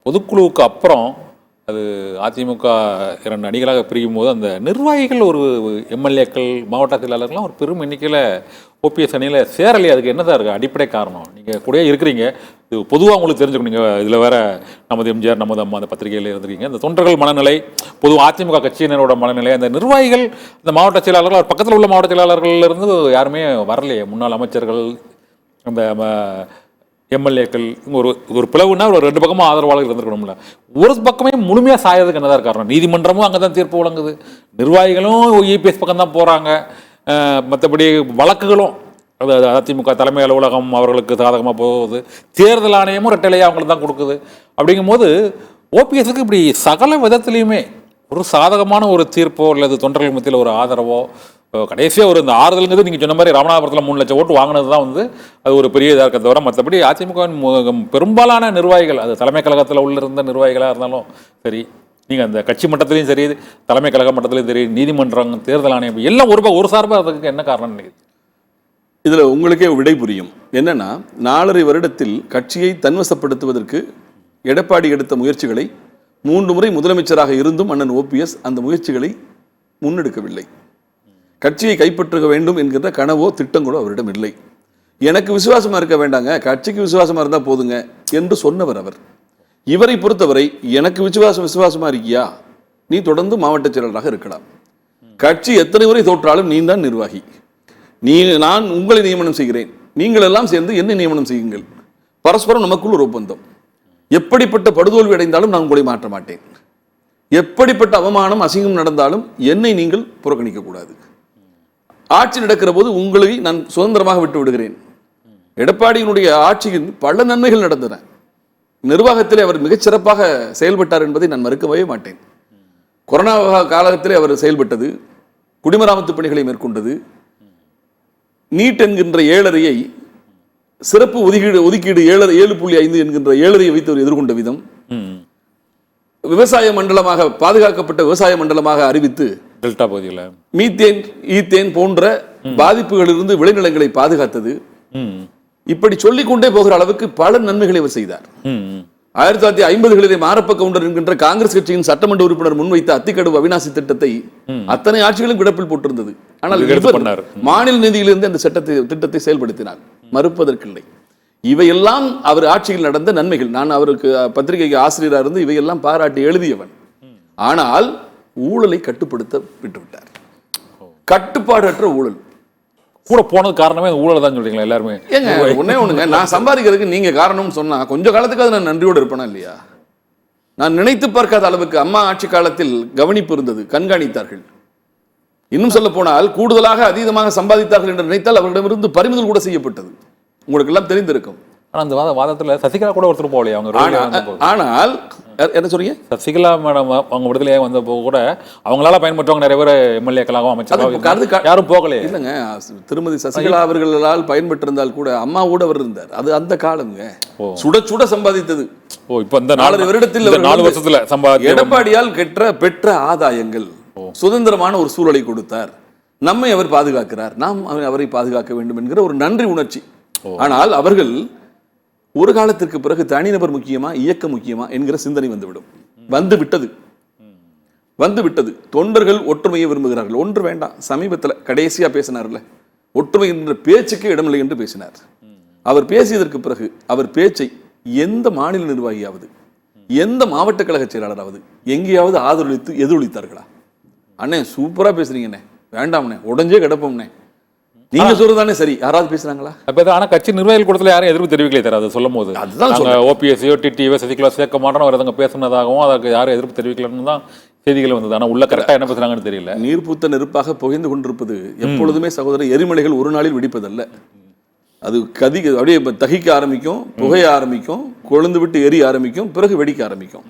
பொதுக்குழுவுக்கு அப்புறம் அது அதிமுக 2 அணிகளாக பிரியும் போது அந்த நிர்வாகிகள் ஒரு எம்எல்ஏக்கள் மாவட்ட செயலாளர்கள்லாம் ஒரு பெரும் எண்ணிக்கையில் ஓபிஎஸ் அணியில் சேரலையே. அதுக்கு என்ன தான் இருக்குது அடிப்படை காரணம்? நீங்கள் கூட இருக்கிறீங்க, இது பொதுவாக உங்களுக்கு தெரிஞ்சுக்கணும். நீங்கள் இதில் வேற நமது எம்ஜிஆர் நமது அம்மா அந்த பத்திரிகையில் இருந்திருக்கீங்க. இந்த தொண்டர்கள் மனநிலை, பொதுவாக அதிமுக கட்சியினரோட மனநிலை, அந்த நிர்வாகிகள், இந்த மாவட்ட செயலாளர்கள், அவர் பக்கத்தில் உள்ள மாவட்ட செயலாளர்கள்லேருந்து யாருமே வரலையே. முன்னாள் அமைச்சர்கள், அந்த எம்எல்ஏக்கள் ஒரு பிளவுனா ஒரு 2 பக்கமும் ஆதரவாளர்கள் இருந்திருக்கணும்ல. ஒரு பக்கமே முழுமையாக சாயறதுக்கு என்னதான் காரணம்? நீதிமன்றமும் அங்கே தான் தீர்ப்பு வழங்குது, நிர்வாகிகளும் இபிஎஸ் பக்கம் தான் போகிறாங்க, மற்றபடி வழக்குகளும் அதிமுக தலைமை அலுவலகம் அவர்களுக்கு சாதகமாக போகுது, தேர்தல் ஆணையமும் ரெட்டலையாக அவங்களுக்கு தான் கொடுக்குது. அப்படிங்கும்போது ஓபிஎஸ்க்கு இப்படி சகல விதத்துலையுமே ஒரு சாதகமான ஒரு தீர்ப்போ அல்லது தொண்டர்கள் மத்தியில் ஒரு ஆதரவோ, கடைசியாக ஒரு இந்த ஆறுதலுங்கிறது நீங்கள் சொன்ன மாதிரி ராமநாதபுரத்தில் 3 லட்சம் ஓட்டு வாங்கினது தான் அது ஒரு பெரிய இதாக இருக்க தவிர, மற்றபடி அதிமுகவின் பெரும்பாலான நிர்வாகிகள், அது தலைமை கழகத்தில் உள்ள இருந்த நிர்வாகிகளாக இருந்தாலும் சரி, நீங்கள் அந்த கட்சி மட்டத்திலையும் சரி, தலைமை கழக மட்டத்திலையும் சரி, நீதிமன்றம், தேர்தல் ஆணையம் எல்லாம் ஒரு சார்பாக அதுக்கு என்ன காரணம் நினைக்குது? இதில் உங்களுக்கே விடை புரியும். என்னன்னா, 4.5 வருடத்தில் கட்சியை தன்வசப்படுத்துவதற்கு எடப்பாடி எடுத்த முயற்சிகளை 3 முறை முதலமைச்சராக இருந்தும் அண்ணன் ஓபிஎஸ் அந்த முயற்சிகளை முன்னெடுக்கவில்லை. கட்சியை கைப்பற்ற வேண்டும் என்கிற கனவோ திட்டங்களோ அவரிடம் இல்லை. எனக்கு விசுவாசமா இருக்க வேண்டாங்க, கட்சிக்கு விசுவாசமா இருந்தால் போதுங்க என்று சொன்னவர் அவர். இவரை பொறுத்தவரை எனக்கு விசுவாசமா இருக்கியா, நீ தொடர்ந்து மாவட்ட செயலாளராக இருக்கலாம், கட்சி எத்தனை முறை தோற்றாலும் நீ தான் நிர்வாகி, நான் உங்களை நியமனம் செய்கிறேன், நீங்கள் எல்லாம் சேர்ந்து என்னை நியமனம் செய்யுங்கள், பரஸ்பரம் நமக்குள் ஒரு ஒப்பந்தம், எப்படிப்பட்ட படுதோல்வி அடைந்தாலும் நான் உங்களை மாற்ற மாட்டேன், எப்படிப்பட்ட அவமானம் அசிங்கம் நடந்தாலும் என்னை நீங்கள் புறக்கணிக்க கூடாது, ஆட்சி நடக்கிற போது உங்களை நான் சுதந்திரமாக விட்டு விடுகிறேன். எடப்பாடியினுடைய ஆட்சியில் பல நன்மைகள் நடந்தன, நிர்வாகத்திலே அவர் மிகச்சிறப்பாக செயல்பட்டார் என்பதை நான் மறுக்கவே மாட்டேன். கொரோனா காலத்திலே அவர் செயல்பட்டது, குடிமராமத்து பணிகளை மேற்கொண்டது, நீட் என்கின்ற 7.5 சிறப்பு ஒதுக்கீடு 7.5 என்கின்ற 7.5 வைத்து அவர் எதிர்கொண்ட விதம், விவசாய மண்டலமாக பாதுகாக்கப்பட்ட விவசாய மண்டலமாக அறிவித்து டெல்டா பகுதியில் மீத்தேன் ஈத்தேன் போன்ற பாதிப்புகளிலிருந்து விளைநிலங்களை பாதுகாத்தது, இப்படி சொல்லிக்கொண்டே போகிற அளவுக்கு பல நன்மைகளை அவர் செய்தார். 1950களிலே மாரப்ப கவுண்டர் என்கின்ற காங்கிரஸ் கட்சியின் சட்டமன்ற உறுப்பினர் முன்வைத்த அத்திக்கடவு அவிநாசி திட்டத்தை அத்தனை ஆட்சிகளும் கிடப்பில் போட்டிருந்தது. ஆனால் மாநில நிதியிலிருந்து அந்த திட்டத்தை செயல்படுத்தினார், மறுப்பதற்கில்லை. இவையெல்லாம் அவர் ஆட்சியில் நடந்த நன்மைகள். நான் அவருக்கு பத்திரிகைக்கு ஆசிரியராக இருந்து இவையெல்லாம் பாராட்டி எழுதியவன். ஆனால் ஊழலை கட்டுப்படுத்த விட்டுவிட்டார். கட்டுப்பாடற்ற ஊழல் கூட போனது காரணமே ஊழல் தான் சொல்றீங்களா எல்லாருமே? ஏங்க ஒண்ணுங்க, நான் சம்பாதிக்கிறதுக்கு நீங்க காரணம்னு சொன்னா கொஞ்ச காலத்துக்கு அது நான் நன்றியோடு இருப்பேனா இல்லையா? நான் நினைத்து பார்க்காத அளவுக்கு அம்மா ஆட்சி காலத்தில் கவனிப்பு இருந்தது, கண்காணித்தார்கள். இன்னும் சொல்ல போனால் கூடுதலாக அதீதமாக சம்பாதித்தார்கள் என்று நினைத்தால் அவர்களிடமிருந்து பறிமுதல் கூட செய்யப்பட்டது. உங்களுக்கு எல்லாம் தெரிந்திருக்கும். ஆனால் அந்த வாதத்தில் சசிகலா கூட ஒருத்தர் போகலையே அவங்க. ஆனால் என்ன சொல்றீங்க? சசிகலா மேடம் அவங்க விடுதலையாக வந்தப்போ கூட அவங்களால பயன்பெற்றவங்க நிறைய பேர் எம்எல்ஏக்களாகவும் அமைச்சராகவும் யாரும் போகலையே. இல்லைங்க, திருமதி சசிகலா அவர்களால் பயன்பெற்றிருந்தால் கூட அம்மாவோடு அவர் இருந்தார். அது அந்த காலங்க, சுட சுட சம்பாதித்தது. இப்போ இந்த 4 வருடத்தில் 4 வருஷத்துல எடப்பாடியால் பெற்ற ஆதாயங்கள், சுதந்திரமான ஒரு சூழலை கொடுத்தார், நம்மை அவர் பாதுகாக்கிறார், நாம் அவரை பாதுகாக்க வேண்டும் என்கிற ஒரு நன்றி உணர்ச்சி. ஆனால் அவர்கள் ஒரு காலத்திற்கு பிறகு தனிநபர் முக்கியமா இயக்கம் முக்கியமா என்கிற சிந்தனை வந்துவிட்டது. தொண்டர்கள் ஒற்றுமையை விரும்புகிறார்கள், ஒன்று வேண்டாம். சமீபத்தில் கடைசியா பேசினார்ல, ஒற்றுமை என்ற பேச்சுக்கு இடமில்லை என்று பேசினார். அவர் பேசியதற்கு பிறகு அவர் பேச்சை எந்த மாநில நிர்வாகியாவது, எந்த மாவட்ட கழக செயலாளராவது எங்கேயாவது ஆதரவளித்து எதிரொலித்தார்களா? அண்ணே சூப்பரா பேசுறீங்கண்ணே, வேண்டாம்ண்ணே, உடஞ்சே கிடப்போம்ண்ணே, நீங்க சொல்றதானே சரி, யாராவது பேசுறாங்களா? ஆனா கட்சி நிர்வாகிகள் கூடத்துல யாரும் எதிர்ப்பு தெரிவிக்கல தராது சொல்லும் போது. அதுதான் ஓபிஎஸ்ஸோ டிடிஓ சசிகலா சேர்க்க மாட்டோம் வரதுங்க பேசுனதாகவும் அதுக்கு யாரும் எதிர்ப்பு தெரிவிக்கலன்னு தான் செய்திகள் வந்தது. ஆனா உள்ள கரெக்டா என்ன பேசுறாங்கன்னு தெரியல. நீர் பூத்த நெருப்பாக புகைந்து கொண்டிருப்பது எப்பொழுதுமே சகோதரர் எரிமலைகள் ஒரு நாளில் வெடிப்பதல்ல. அது அப்படியே தகிக்க ஆரம்பிக்கும், புகைய ஆரம்பிக்கும், கொழுந்து விட்டு எரிய ஆரம்பிக்கும், பிறகு வெடிக்க ஆரம்பிக்கும்.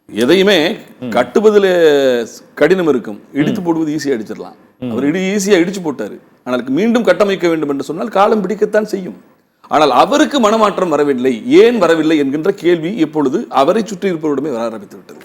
எதையுமே கட்டுவதில் கடினம் இருக்கும், இடித்து போடுவது ஈஸியா அடிச்சிடலாம். அவர் ஈஸியா இடிச்சு போட்டாரு. ஆனால் மீண்டும் கட்டமைக்க வேண்டும் என்று சொன்னால் காலம் பிடிக்கத்தான் செய்யும். ஆனால் அவருக்கு மனமாற்றம் வரவில்லை, ஏன் வரவில்லை என்கின்ற கேள்வி இப்பொழுது அவரை சுற்றி இருப்பவரிடமே வர ஆரம்பித்து விட்டது.